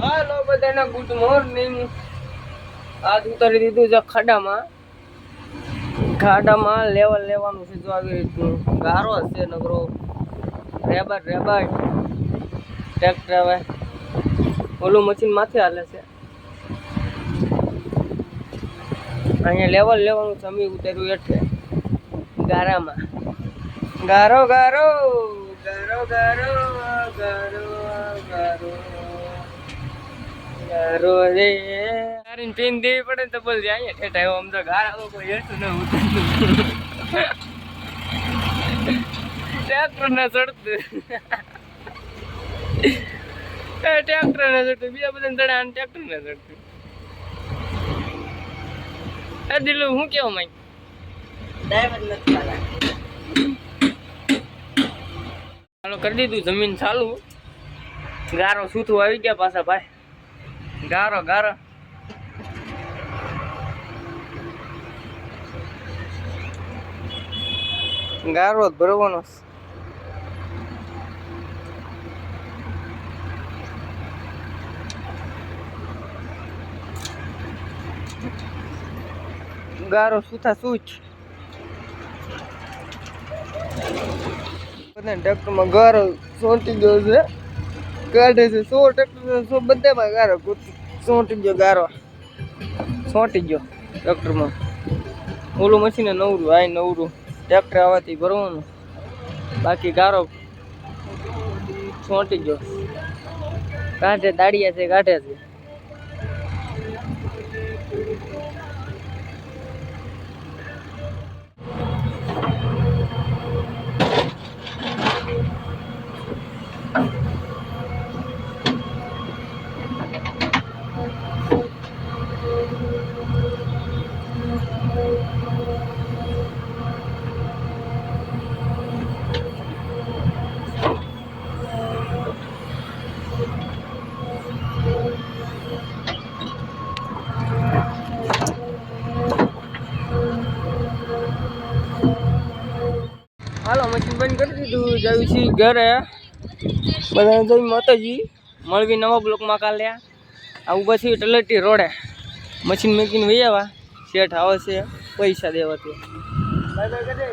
હાલો બધાને good morning. આજ ઉતારી દીધું છે ખાડામાં લેવલ લેવાનું છે. જો આવી રીતનું ગારો છે નગરો રેબર ટ્રેક્ટર હવે ઓલું મશીન માથે હાલે છે. અહીંયા લેવલ લેવાનું છે. અમે ઉતાર્યું એટલે ગારામાં ગારો ગારો ગારો ગારો ગારો ગારો ગારો રે તારીને પીન દેવી પડે તો બોલ અહીંયા ઠેઠા એવો આમ તો ગારા લોકો હેઠું ન ઉતરતું ટ્રેક્ટર ને ચડતું ટ્રેક્ટર ને ચડતું બીજા બધા ચડે અને ટ્રેક્ટર ને ચડતું. દિલું હું કેવું માઈ ચાલો કરી દીધું જમીન ચાલુ. ગારો સૂતું આવી ગયા પાછા ભાઈ. ગારો ગારો ગારો જ ભરવાનો. ગારો સુથા સૂચ બધા ટ્રેક્ટરમાં ગારો સોંટી ગયો છે. કાઢે છે 100 ટ્રેક્ટર બધામાં ગારો સોંટી ગયો. ગારો સોંટી ગયો ટ્રેક્ટરમાં. ઓલું મશીન નવરું આ નવરું ટ્રેક્ટર આવવાથી ભરવાનું. બાકી ગારો સોંટી ગયો. કાઢે દાડિયા છે કાઢે છે. હાલો મશીન બંધ કરી દીધું. જાવી છીએ ઘરે. બધા જઈ માતાજી મળવી નવા બ્લોકમાં કાલે. આ ઉભા છીએ તલેટી રોડે. મશીન મૂકીને વહી આવ્યા. શેઠ આવે છે પૈસા દેવાથી. બાય બાય કરે.